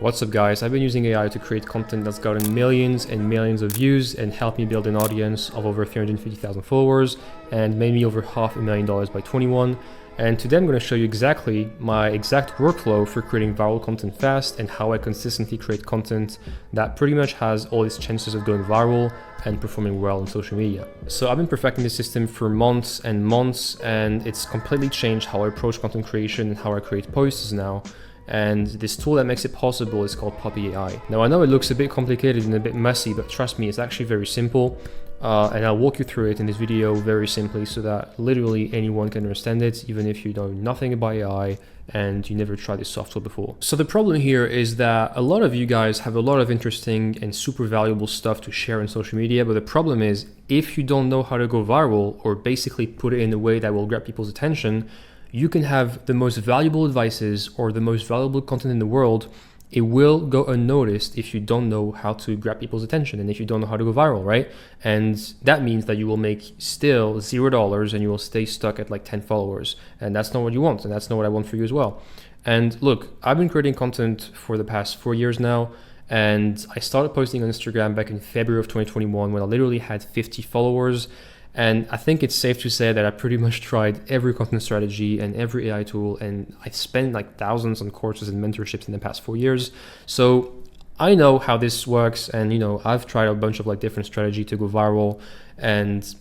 What's up guys, I've been using AI to create content that's gotten millions and millions of views and helped me build an audience of over 350,000 followers and made me over $500,000 by 21. And today I'm going to show you exactly my exact workflow for creating viral content fast and how I consistently create content that pretty much has all its chances of going viral and performing well on social media. So I've been perfecting this system for months and months, and it's completely changed how I approach content creation and how I create posts now. And this tool that makes it possible is called Poppy AI. Now I know it looks a bit complicated and a bit messy, but trust me, it's actually very simple. And I'll walk you through it in this video very simply so that literally anyone can understand it, even if you know nothing about AI and you never tried this software before. So the problem here is that a lot of you guys have a lot of interesting and super valuable stuff to share on social media, but the problem is if you don't know how to go viral or basically put it in a way that will grab people's attention, you can have the most valuable advices or the most valuable content in the world. It will go unnoticed if you don't know how to grab people's attention and if you don't know how to go viral, right? And that means that you will make still $0 and you will stay stuck at like 10 followers. And that's not what you want. And that's not what I want for you as well. And look, I've been creating content for the past 4 years now. And I started posting on Instagram back in February of 2021 when I literally had 50 followers. And I think it's safe to say that I pretty much tried every content strategy and every AI tool, and I've spent like thousands on courses and mentorships in the past 4 years. So I know how this works, and I've tried a bunch of like different strategy to go viral, and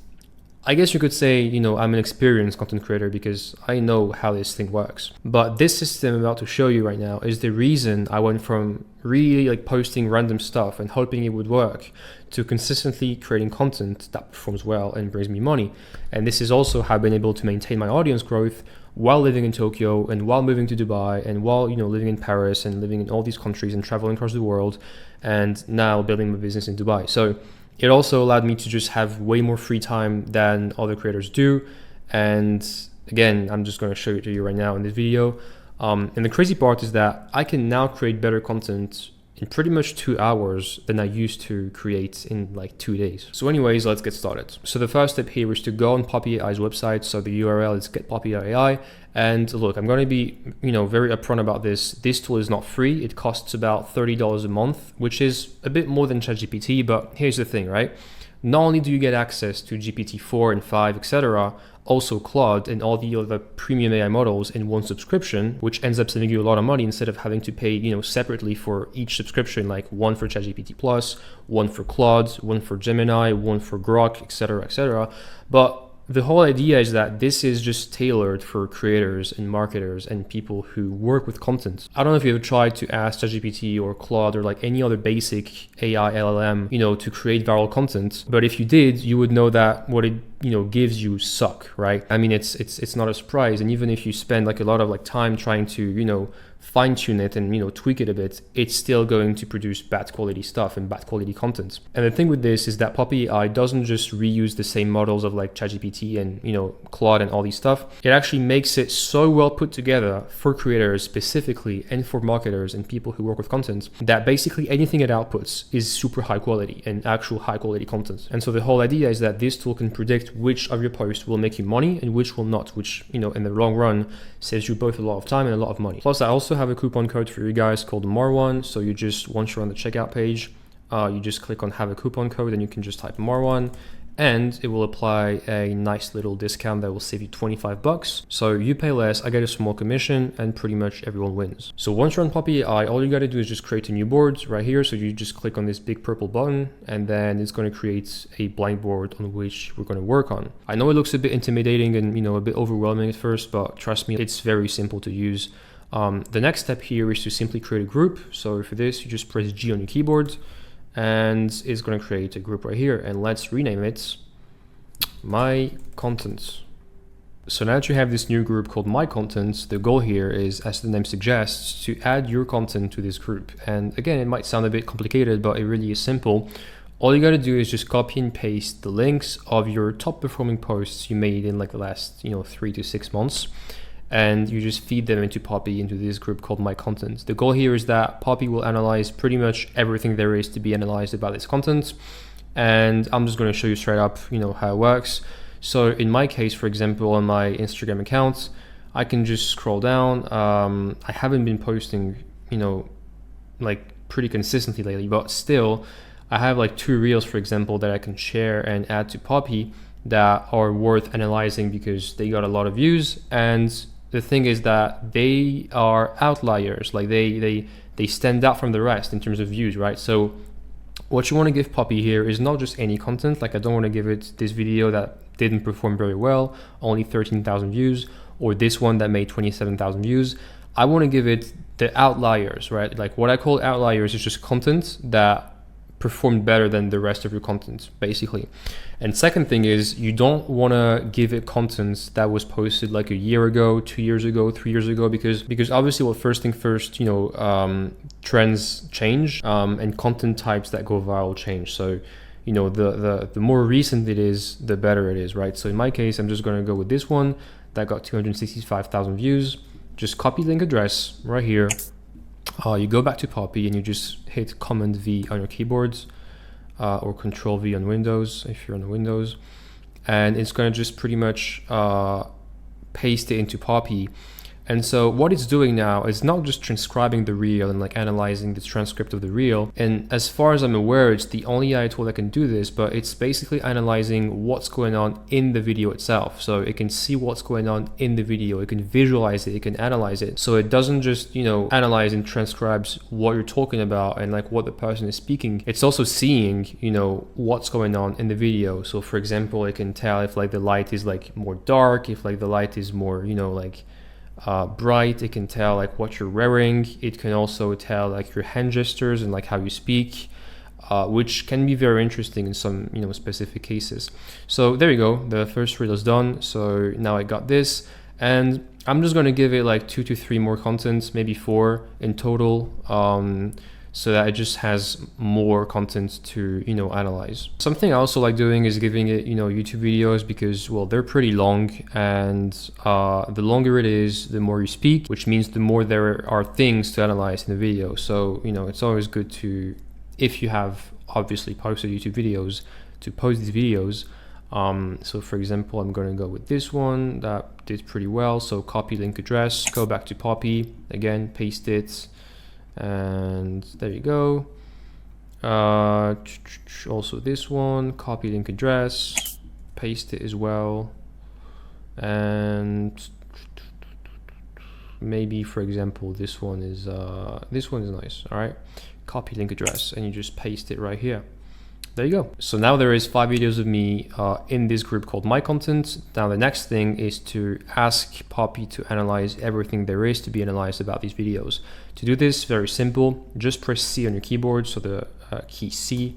I guess you could say, I'm an experienced content creator because I know how this thing works. But this system I'm about to show you right now is the reason I went from really like posting random stuff and hoping it would work to consistently creating content that performs well and brings me money. And this is also how I've been able to maintain my audience growth while living in Tokyo and while moving to Dubai and while living in Paris and living in all these countries and traveling across the world, and now building my business in Dubai. So it also allowed me to just have way more free time than other creators do. And again, I'm just going to show it to you right now in this video. And the crazy part is that I can now create better content in pretty much 2 hours than I used to create in like 2 days. So anyways, let's get started. So the first step here is to go on Poppy AI's website. So the URL is getpoppy.ai. And look, I'm going to be, very upfront about this. This tool is not free. It costs about $30 a month, which is a bit more than ChatGPT. But here's the thing, right? Not only do you get access to GPT-4 and 5, etc., also Claude and all the other premium AI models in one subscription, which ends up saving you a lot of money instead of having to pay, separately for each subscription, like one for ChatGPT Plus, one for Claude, one for Gemini, one for Grok, etc., etc. But the whole idea is that this is just tailored for creators and marketers and people who work with content. I don't know if you ever tried to ask ChatGPT or Claude or like any other basic AI LLM, to create viral content. But if you did, you would know that what it gives you suck, right? I mean, it's not a surprise. And even if you spend like a lot of like time trying to, fine tune it and, tweak it a bit, it's still going to produce bad quality stuff and bad quality content. And the thing with this is that Poppy AI doesn't just reuse the same models of like ChatGPT and, Claude and all these stuff. It actually makes it so well put together for creators specifically and for marketers and people who work with content that basically anything it outputs is super high quality and actual high quality content. And so the whole idea is that this tool can predict which of your posts will make you money and which will not, which, in the long run saves you both a lot of time and a lot of money. Plus, I also have a coupon code for you guys called Marwan. So you just, once you're on the checkout page, you just click on have a coupon code and you can just type Marwan, and it will apply a nice little discount that will save you 25 bucks. So you pay less, I get a small commission, and pretty much everyone wins. So once you're on Poppy AI, all you got to do is just create a new board right here. So you just click on this big purple button, and then it's going to create a blank board on which we're going to work on. I know it looks a bit intimidating and a bit overwhelming at first, but trust me, it's very simple to use. The next step here is to simply create a group. So for this, you just press G on your keyboard, and it's going to create a group right here, and let's rename it My Contents. So now that you have this new group called My Contents, the goal here is, as the name suggests, to add your content to this group. And again, it might sound a bit complicated, but it really is simple. All you got to do is just copy and paste the links of your top performing posts you made in like the last 3 to 6 months, and you just feed them into Poppy, into this group called My Content. The goal here is that Poppy will analyze pretty much everything there is to be analyzed about this content. And I'm just going to show you straight up, how it works. So in my case, for example, on my Instagram account, I can just scroll down. I haven't been posting, like pretty consistently lately, but still I have like 2 reels, for example, that I can share and add to Poppy that are worth analyzing because they got a lot of views. And the thing is that they are outliers, like they stand out from the rest in terms of views, right? So what you want to give Poppy here is not just any content. Like I don't want to give it this video that didn't perform very well, only 13,000 views, or this one that made 27,000 views. I want to give it the outliers, right? Like what I call outliers is just content that performed better than the rest of your content, basically. And second thing is, you don't want to give it content that was posted like a year ago, 2 years ago, 3 years ago, because obviously, well, first thing first, trends change, and content types that go viral change. So the more recent it is, the better it is, right? So in my case, I'm just going to go with this one that got 265,000 views. Just copy link address right here. You go back to Poppy and you just hit Command V on your keyboards, or Control V on Windows if you're on the Windows, and it's going to just pretty much paste it into Poppy. And so what it's doing now is not just transcribing the reel and like analyzing the transcript of the reel. And as far as I'm aware, it's the only AI tool that can do this, but it's basically analyzing what's going on in the video itself. So it can see what's going on in the video, it can visualize it, it can analyze it. So it doesn't just, analyze and transcribes what you're talking about and like what the person is speaking. It's also seeing, what's going on in the video. So for example, it can tell if like the light is like more dark, if like the light is more, bright. It can tell like what you're wearing. It can also tell like your hand gestures and like how you speak, which can be very interesting in some specific cases. So there you go, the first reel is done. So now I got this, and I'm just going to give it like 2 to 3 more contents, maybe 4 in total, so that it just has more content to analyze. Something I also like doing is giving it YouTube videos, because well, they're pretty long, and the longer it is, the more you speak, which means the more there are things to analyze in the video. So it's always good to, if you have obviously posted YouTube videos, to post these videos. So for example, I'm going to go with this one that did pretty well. So copy link address, go back to Poppy again, paste it, and there you go. Also this one, copy link address, paste it as well, and maybe for example this one is nice. All right, copy link address, and you just paste it right here. There you go. So now there is 5 videos of me in this group called My Content. Now the next thing is to ask Poppy to analyze everything there is to be analyzed about these videos. To do this, very simple, just press C on your keyboard, so the key C,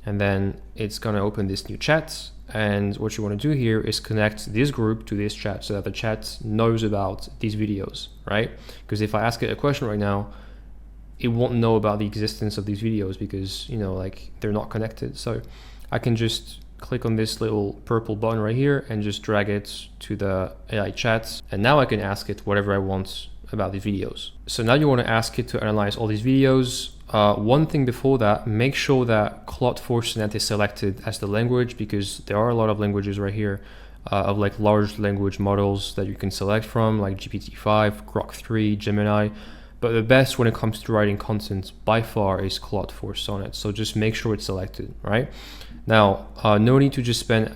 and then it's gonna open this new chat. And what you want to do here is connect this group to this chat so that the chat knows about these videos, right? Because if I ask it a question right now, it won't know about the existence of these videos because they're not connected. So I can just click on this little purple button right here and just drag it to the AI chat, and now I can ask it whatever I want about these videos. So now you want to ask it to analyze all these videos. One thing before that, make sure that Claude 4 Sonnet is selected as the language, because there are a lot of languages right here of like large language models that you can select from, like GPT-5, Grok 3, Gemini. But the best when it comes to writing content by far is Claude 4 Sonnet. So just make sure it's selected, right? Now, no need to just spend,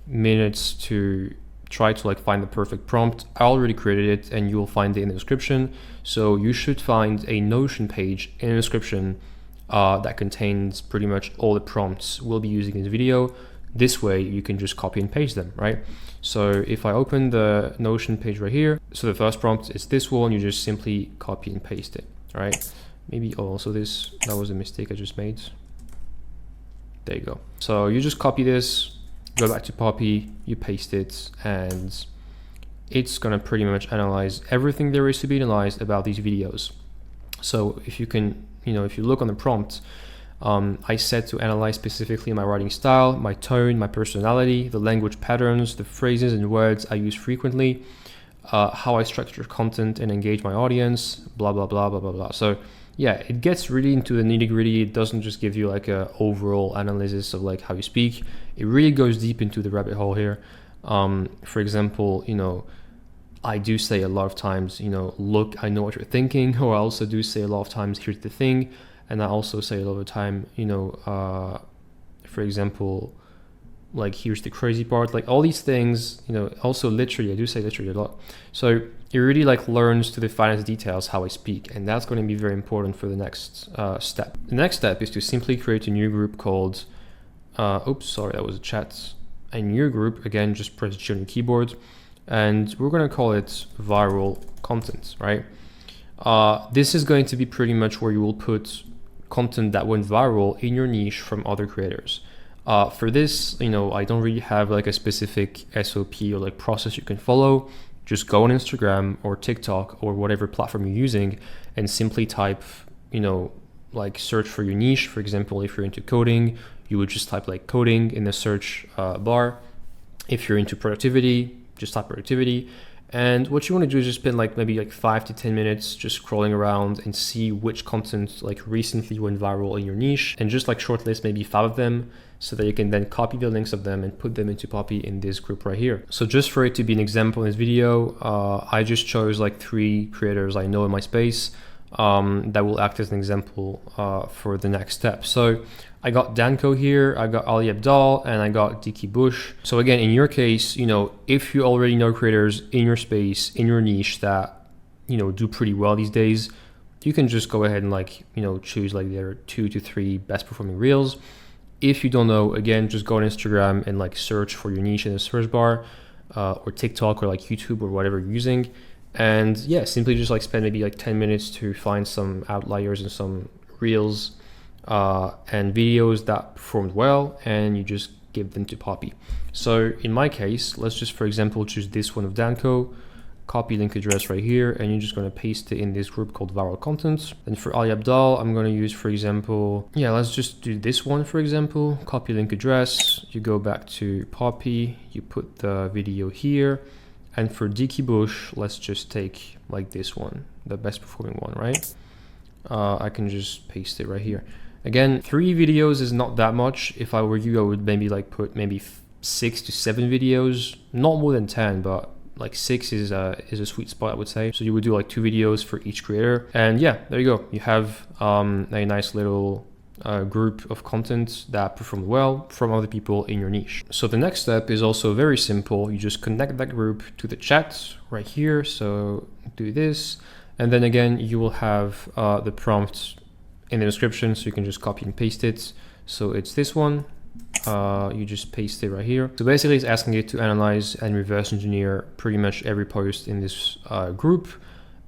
minutes to try to find the perfect prompt. I already created it and you'll find it in the description. So you should find a Notion page in the description that contains pretty much all the prompts we'll be using in this video. This way you can just copy and paste them, right? So if I open the Notion page right here, so the first prompt is this one, you just simply copy and paste it, all right? Maybe also that was a mistake I just made. There you go. So you just copy this, go back to Poppy, you paste it, and it's gonna pretty much analyze everything there is to be analyzed about these videos. So if you can, if you look on the prompt, I said to analyze specifically my writing style, my tone, my personality, the language patterns, the phrases and words I use frequently, how I structure content and engage my audience, blah, blah, blah, blah, blah, blah. So yeah, it gets really into the nitty gritty. It doesn't just give you a overall analysis of how you speak. It really goes deep into the rabbit hole here. For example, I do say a lot of times, you know, look, I know what you're thinking, or I also do say a lot of times, here's the thing. And I also say a lot of the time, you know, for example, like, here's the crazy part, like all these things, you know, also literally, I do say literally a lot. So it really like learns to the finest details how I speak. And that's going to be very important for the next step. The next step is to simply create a new group called, oops, sorry, that was a chat. A new group, again, just press G on your keyboard. And we're going to call it viral content, right? This is going to be pretty much where you will put content that went viral in your niche from other creators. For this, you know, I don't really have like a specific SOP or like process you can follow. Just go on Instagram or TikTok or whatever platform you're using and simply type, you know, like search for your niche. For example, if you're into coding, you would just type like coding in the search bar. If you're into productivity, just type productivity. And what you want to do is just spend like maybe like 5 to 10 minutes just scrolling around and see which content like recently went viral in your niche, and just like shortlist maybe 5 of them so that you can then copy the links of them and put them into Poppy in this group right here. So just for it to be an example in this video, I just chose like 3 creators I know in my space that will act as an example for the next step. So I got Danko here, I got Ali Abdaal, and I got Dickie Bush. So again, in your case, you know, if you already know creators in your space, in your niche that, you know, do pretty well these days, you can just go ahead and like, you know, choose like their 2 to 3 best performing reels. If you don't know, again, just go on Instagram and like search for your niche in the search bar, or TikTok or like YouTube or whatever you're using. And yeah, simply just like spend maybe like 10 minutes to find some outliers and some reels and videos that performed well, and you just give them to Poppy. So in my case, let's just, for example, choose this one of Danko, copy link address right here, and you're just going to paste it in this group called viral content. And for Ali Abdaal, I'm going to use, for example, yeah, let's just do this one, for example, copy link address, you go back to Poppy, you put the video here. And for Dickie Bush, let's just take like this one, the best performing one, right? I can just paste it right here. Again, 3 videos is not that much. If I were you, I would maybe like put maybe 6 to 7 videos, not more than 10, but like 6 is a sweet spot, I would say. So you would do like 2 videos for each creator. And yeah, there you go. You have a nice little group of content that performed well from other people in your niche. So the next step is also very simple. You just connect that group to the chat right here. So do this. And then again, you will have the prompt in the description, so you can just copy and paste it. So it's this one. You just paste it right here. So basically it's asking it to analyze and reverse engineer pretty much every post in this group,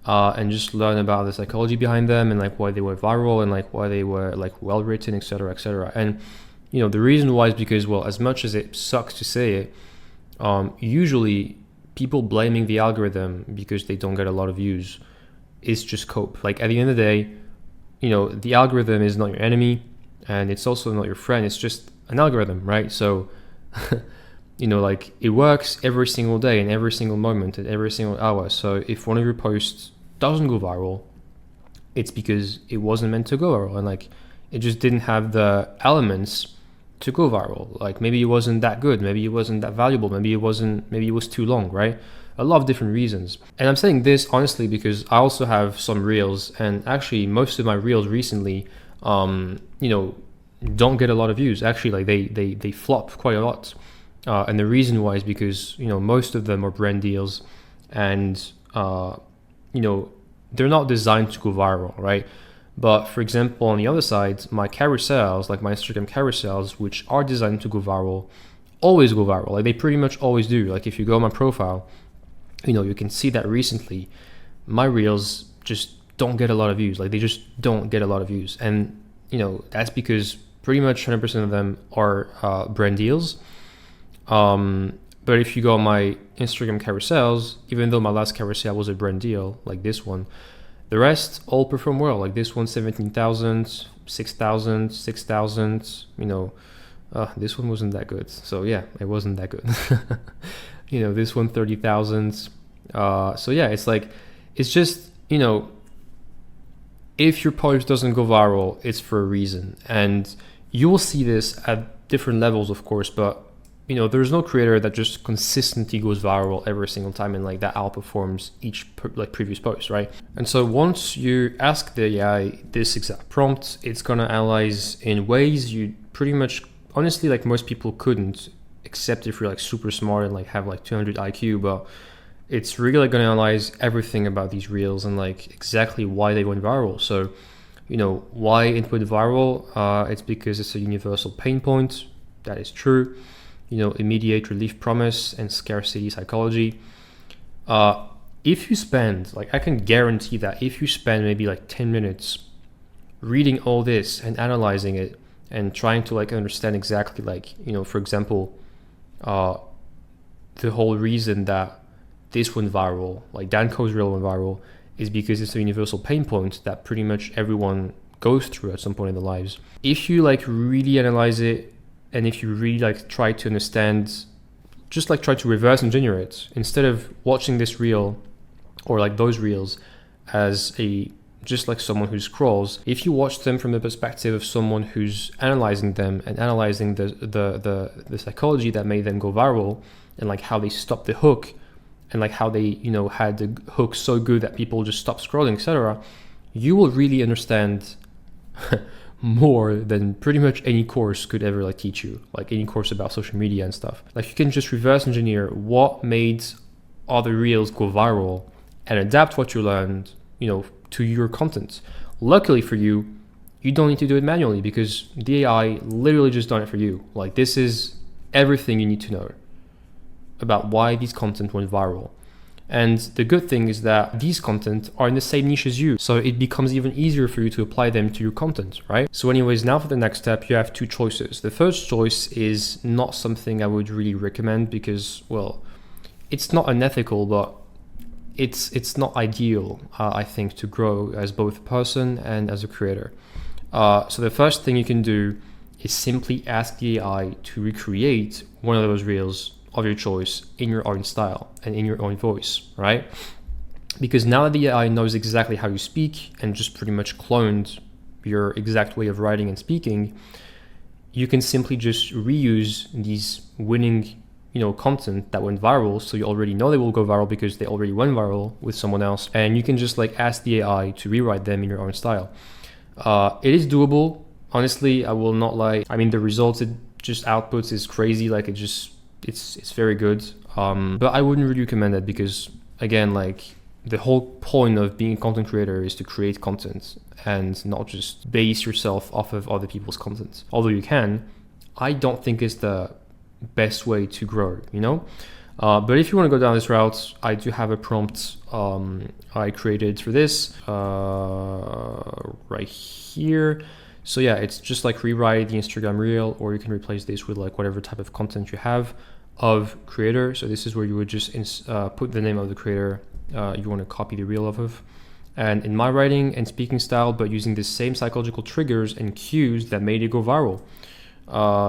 and just learn about the psychology behind them and like why they were viral and like why they were like well written, etc., etc. And you know, the reason why is because, well, as much as it sucks to say it, usually people blaming the algorithm because they don't get a lot of views is just cope. Like at the end of the day, you know, the algorithm is not your enemy, and it's also not your friend. It's just an algorithm, right? So, you know, like it works every single day and every single moment and every single hour. So if one of your posts doesn't go viral, it's because it wasn't meant to go viral, and like it just didn't have the elements to go viral. Like maybe it wasn't that good, maybe it wasn't that valuable, maybe it was too long, right? A lot of different reasons. And I'm saying this honestly because I also have some reels, and actually most of my reels recently, you know, don't get a lot of views. Actually, like they flop quite a lot. And the reason why is because, you know, most of them are brand deals, and, you know, they're not designed to go viral, right? But for example, on the other side, my carousels, like my Instagram carousels, which are designed to go viral, always go viral. Like they pretty much always do. Like if you go on my profile, you know, you can see that recently my reels just don't get a lot of views. Like they just don't get a lot of views. And, you know, that's because pretty much 100% of them are brand deals. But if you go on my Instagram carousels, even though my last carousel was a brand deal, like this one, the rest all perform well. Like this one, 17,000, 6,000, 6,000, you know, this one wasn't that good. So yeah, it wasn't that good. You know, this one, 30,000. So yeah, it's like, it's just, you know, if your post doesn't go viral, it's for a reason. And you will see this at different levels, of course, but you know, there's no creator that just consistently goes viral every single time and like that outperforms each like previous post, right? And so once you ask the AI this exact prompt, it's gonna analyze in ways you pretty much, honestly, like most people couldn't, except if you're like super smart and like have like 200 IQ, but it's really like gonna analyze everything about these reels and like exactly why they went viral. So, you know, why it went viral? It's because it's a universal pain point. That is true. You know, immediate relief promise and scarcity psychology. If you spend, like, I can guarantee that if you spend maybe like 10 minutes reading all this and analyzing it and trying to like understand exactly, like, you know, for example, the whole reason that this went viral, like Danko's reel went viral, is because it's a universal pain point that pretty much everyone goes through at some point in their lives. If you like really analyze it, and if you really like try to understand, just like try to reverse engineer it, instead of watching this reel or like those reels as just like someone who scrolls, if you watch them from the perspective of someone who's analyzing them and analyzing the psychology that made them go viral, and like how they stopped the hook, and like how they, you know, had the hook so good that people just stopped scrolling, etc., you will really understand more than pretty much any course could ever like teach you, like any course about social media and stuff. Like you can just reverse engineer what made other reels go viral and adapt what you learned, you know, to your content. Luckily for you, you don't need to do it manually because the AI literally just done it for you. Like this is everything you need to know about why these content went viral. And the good thing is that these content are in the same niche as you, so it becomes even easier for you to apply them to your content, right? So anyways, now for the next step, you have two choices. The first choice is not something I would really recommend because, well, it's not unethical, but it's not ideal, I think, to grow as both a person and as a creator. So the first thing you can do is simply ask the AI to recreate one of those reels of your choice in your own style and in your own voice, right? Because now that the AI knows exactly how you speak and just pretty much cloned your exact way of writing and speaking, you can simply just reuse these winning, you know, content that went viral. So you already know they will go viral because they already went viral with someone else, and you can just like ask the AI to rewrite them in your own style. It is doable. Honestly, I will not lie. I mean, the results it just outputs is crazy. Like it's very good. But I wouldn't really recommend it because, again, like the whole point of being a content creator is to create content and not just base yourself off of other people's content. Although you can, I don't think it's the best way to grow, you know? But if you want to go down this route, I do have a prompt I created for this right here. So yeah, it's just like rewrite the Instagram reel, or you can replace this with like whatever type of content you have of creator. So this is where you would just put the name of the creator you want to copy the reel of. And in my writing and speaking style, but using the same psychological triggers and cues that made it go viral.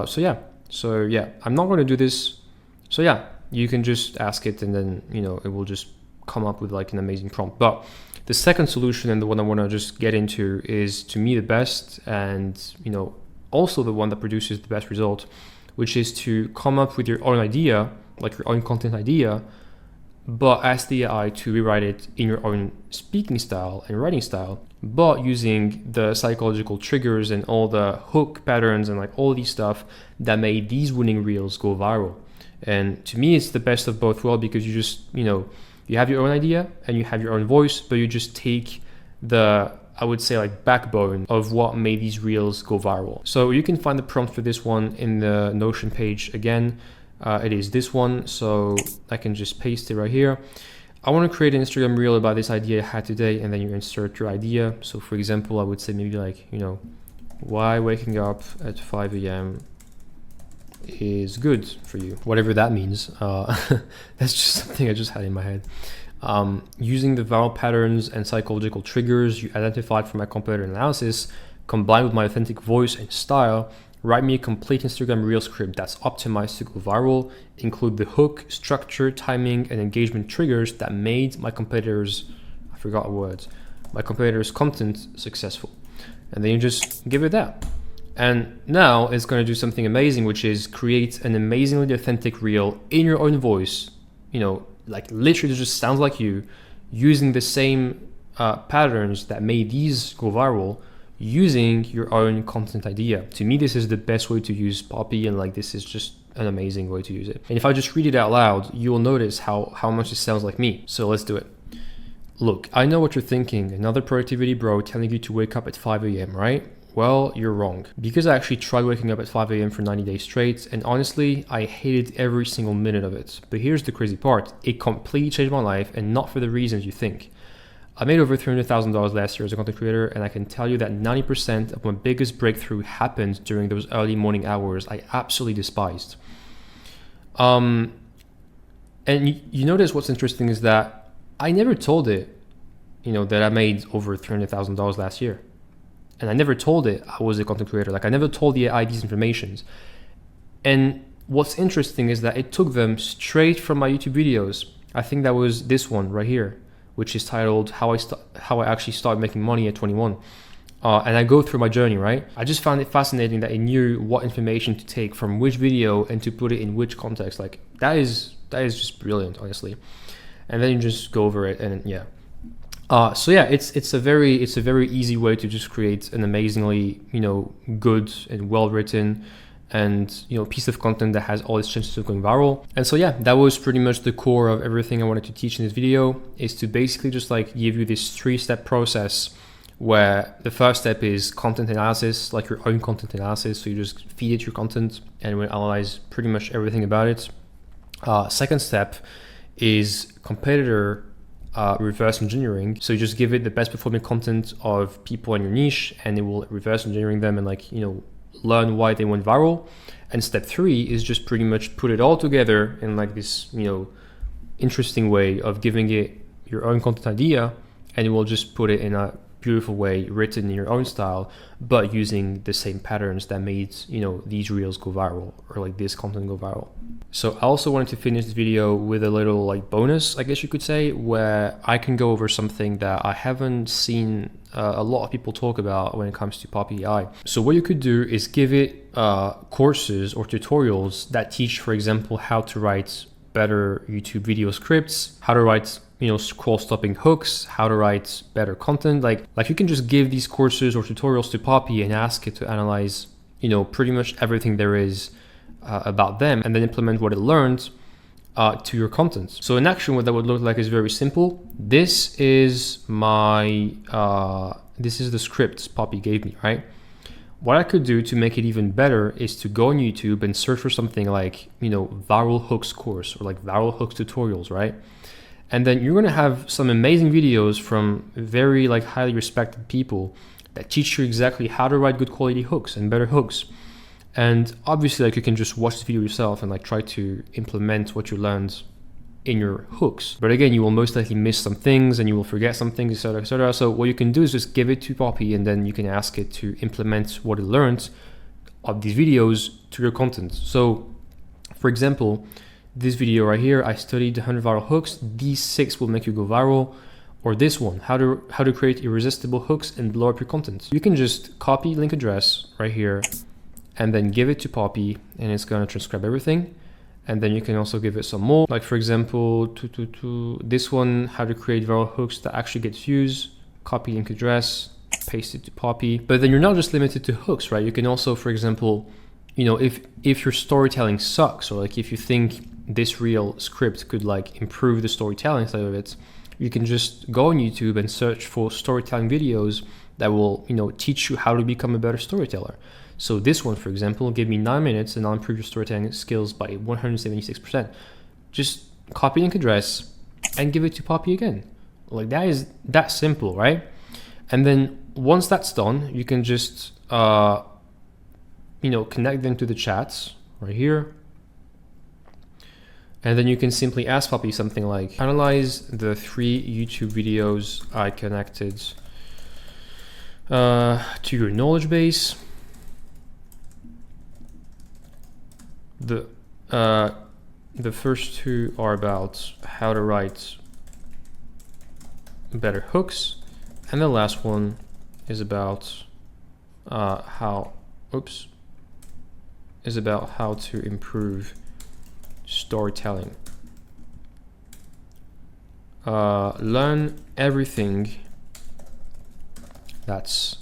So yeah, I'm not going to do this. So yeah, you can just ask it and then, you know, it will just come up with like an amazing prompt. But the second solution, and the one I want to just get into, is to me the best, and, you know, also the one that produces the best result, which is to come up with your own idea, like your own content idea, but ask the AI to rewrite it in your own speaking style and writing style, but using the psychological triggers and all the hook patterns and like all these stuff that made these winning reels go viral. And to me, it's the best of both worlds because you just, you know, you have your own idea and you have your own voice, but you just take the, I would say, like backbone of what made these reels go viral. So you can find the prompt for this one in the Notion page. Again, it is this one. So I can just paste it right here. I want to create an Instagram reel about this idea I had today, and then you insert your idea. So for example, I would say maybe like, you know, why waking up at 5 a.m. is good for you, whatever that means. That's just something I just had in my head. Using the viral patterns and psychological triggers you identified from my competitor analysis, combined with my authentic voice and style, write me a complete Instagram reel script that's optimized to go viral, include the hook, structure, timing, and engagement triggers that made my competitors, my competitors' content successful. And then you just give it that. And now it's going to do something amazing, which is create an amazingly authentic reel in your own voice, you know, like literally just sounds like you, using the same patterns that made these go viral, using your own content idea. To me, this is the best way to use Poppy, and like this is just an amazing way to use it. And if I just read it out loud, you will notice how much it sounds like me. So let's do it. Look, I know what you're thinking. Another productivity bro telling you to wake up at 5 a.m., right? Well, you're wrong. Because I actually tried waking up at 5 a.m. for 90 days straight, and honestly, I hated every single minute of it. But here's the crazy part. It completely changed my life, and not for the reasons you think. I made over $300,000 last year as a content creator, and I can tell you that 90% of my biggest breakthrough happened during those early morning hours I absolutely despised. And you notice what's interesting is that I never told it, you know, that I made over $300,000 last year. And I never told it I was a content creator. Like I never told the AI these informations. And what's interesting is that it took them straight from my YouTube videos. I think that was this one right here, which is titled How I Actually Started Making Money at 21. And I go through my journey, right? I just found it fascinating that it knew what information to take from which video and to put it in which context. Like that is just brilliant, honestly. And then you just go over it, and yeah. So yeah, it's a very easy way to just create an amazingly, you know, good and well written and, you know, piece of content that has all its chances of going viral. And so yeah, that was pretty much the core of everything I wanted to teach in this video, is to basically just like give you this 3-step process, where the first step is content analysis, like your own content analysis. So you just feed it your content and we'll analyze pretty much everything about it. Second step is competitor reverse engineering. So you just give it the best performing content of people in your niche, and it will reverse engineering them and like, you know, learn why they went viral. And step 3 is just pretty much put it all together in like this, you know, interesting way of giving it your own content idea, and it will just put it in a beautiful way, written in your own style, but using the same patterns that made, you know, these reels go viral, or like this content go viral. So I also wanted to finish this video with a little like bonus, I guess you could say, where I can go over something that I haven't seen a lot of people talk about when it comes to Poppy AI. So what you could do is give it courses or tutorials that teach, for example, how to write better YouTube video scripts, how to write, you know, scroll stopping hooks, how to write better content. Like you can just give these courses or tutorials to Poppy and ask it to analyze, you know, pretty much everything there is about them, and then implement what it learned to your content. So in action, what that would look like is very simple. This is my this is the scripts Poppy gave me, right? What I could do to make it even better is to go on YouTube and search for something like, you know, viral hooks course, or like viral hooks tutorials, right? And then you're gonna have some amazing videos from very like highly respected people that teach you exactly how to write good quality hooks and better hooks. And obviously, like, you can just watch the video yourself and like try to implement what you learned in your hooks. But again, you will most likely miss some things and you will forget some things, etc., etc. So what you can do is just give it to Poppy, and then you can ask it to implement what it learned of these videos to your content. So for example, this video right here, I studied 100 viral hooks. These 6 will make you go viral. Or this one, how to create irresistible hooks and blow up your content. You can just copy link address right here and then give it to Poppy, and it's gonna transcribe everything. And then you can also give it some more, like for example, this one, how to create viral hooks that actually get views. Copy link address, paste it to Poppy. But then you're not just limited to hooks, right? You can also, for example, you know, if your storytelling sucks, or like if you think this reel script could like improve the storytelling side of it, you can just go on YouTube and search for storytelling videos that will, you know, teach you how to become a better storyteller. So this one, for example, give me 9 minutes and I'll improve your storytelling skills by 176%. Just copy link address and give it to Poppy again. Like that is that simple, right? And then once that's done, you can just, you know, connect them to the chats right here. And then you can simply ask Poppy something like, analyze the 3 YouTube videos I connected to your knowledge base. The first 2 are about how to write better hooks, and the last one is about how oops, is about how to improve storytelling. Learn everything that's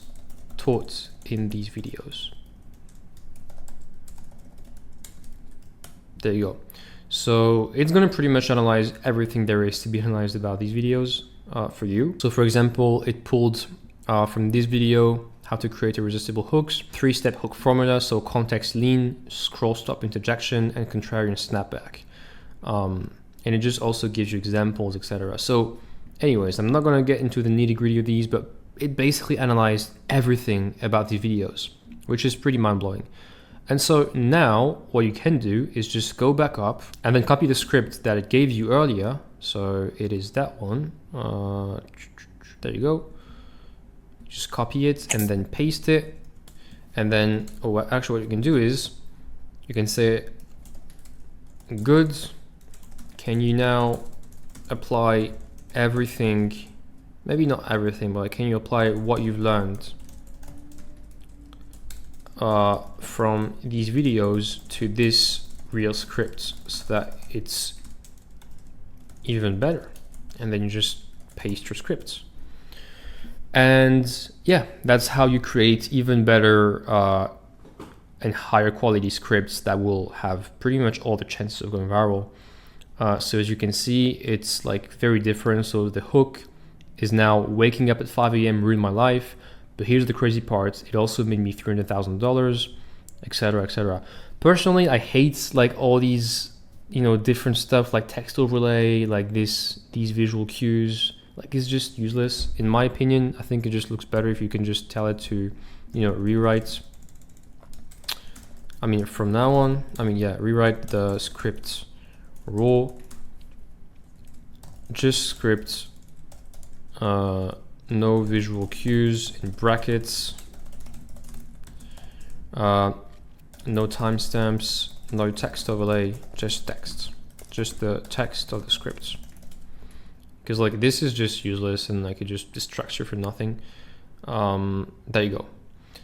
taught in these videos. There you go. So it's going to pretty much analyze everything there is to be analyzed about these videos for you. So for example, it pulled from this video how to create irresistible hooks, 3-step hook formula, so context lean, scroll stop interjection, and contrarian snapback. And it just also gives you examples, etc. So anyways, I'm not going to get into the nitty-gritty of these, but it basically analyzed everything about these videos, which is pretty mind-blowing. And so now what you can do is just go back up and then copy the script that it gave you earlier. So it is that one. There you go. Just copy it and then paste it. And then, actually what you can do is you can say, good, can you now apply everything, maybe not everything, but can you apply what you've learned from these videos to this real script so that it's even better? And then you just paste your scripts. And yeah, that's how you create even better and higher quality scripts that will have pretty much all the chances of going viral. So as you can see, it's like very different. So the hook is now waking up at 5 a.m. ruined my life. But here's the crazy part. It also made me $300,000, etc., etc. Personally, I hate like all these, different stuff like text overlay, like these visual cues. Like it's just useless. In my opinion, I think it just looks better if you can just tell it to, rewrite. From now on, rewrite the script raw, just script, no visual cues in brackets, no timestamps, no text overlay, just text, just the text of the scripts. Because like this is just useless and like it just distracts you for nothing. There you go.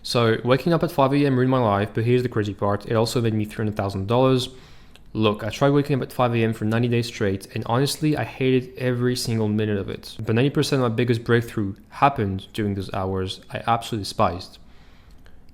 So waking up at 5 a.m. ruined my life, but here's the crazy part. It also made me $300,000. Look, I tried waking up at 5 a.m. for 90 days straight, and honestly, I hated every single minute of it. But 90% of my biggest breakthrough happened during those hours I absolutely despised.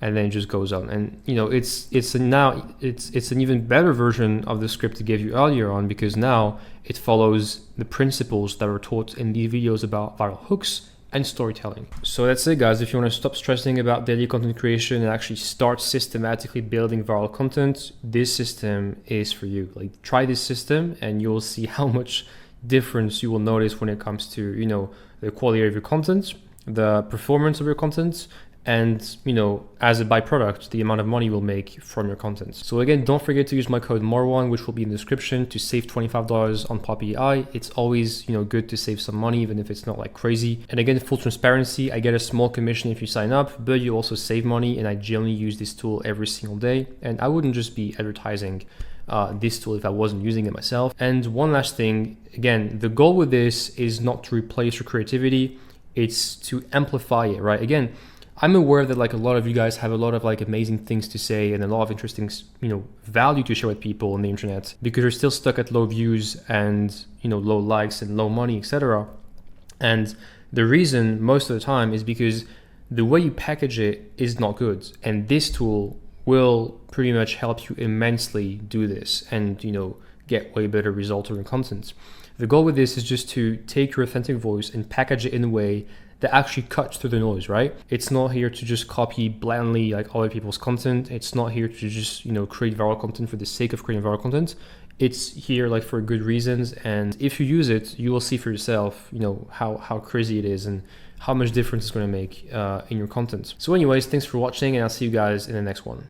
And then it just goes on. And it's an even better version of the script I gave you earlier on, because now it follows the principles that were taught in these videos about viral hooks and storytelling. So that's it, guys. If you want to stop stressing about daily content creation and actually start systematically building viral content, this system is for you. Like, try this system and you'll see how much difference you will notice when it comes to, the quality of your content, the performance of your content, and as a byproduct, the amount of money you will make from your content. So again, don't forget to use my code Marwan, which will be in the description, to save $25 on Poppy AI. It's always good to save some money, even if it's not like crazy. And again, full transparency, I get a small commission if you sign up, but you also save money, and I generally use this tool every single day. And I wouldn't just be advertising this tool if I wasn't using it myself. And one last thing, again, the goal with this is not to replace your creativity, it's to amplify it, right? Again, I'm aware that like a lot of you guys have a lot of like amazing things to say and a lot of interesting, value to share with people on the internet, because you're still stuck at low views and, low likes and low money, etc. And the reason most of the time is because the way you package it is not good. And this tool will pretty much help you immensely do this and, get way better results on your content. The goal with this is just to take your authentic voice and package it in a way that actually cuts through the noise, right? It's not here to just copy blindly like other people's content. It's not here to just, create viral content for the sake of creating viral content. It's here like for good reasons. And if you use it, you will see for yourself, how crazy it is and how much difference it's going to make in your content. So anyways, thanks for watching, and I'll see you guys in the next one.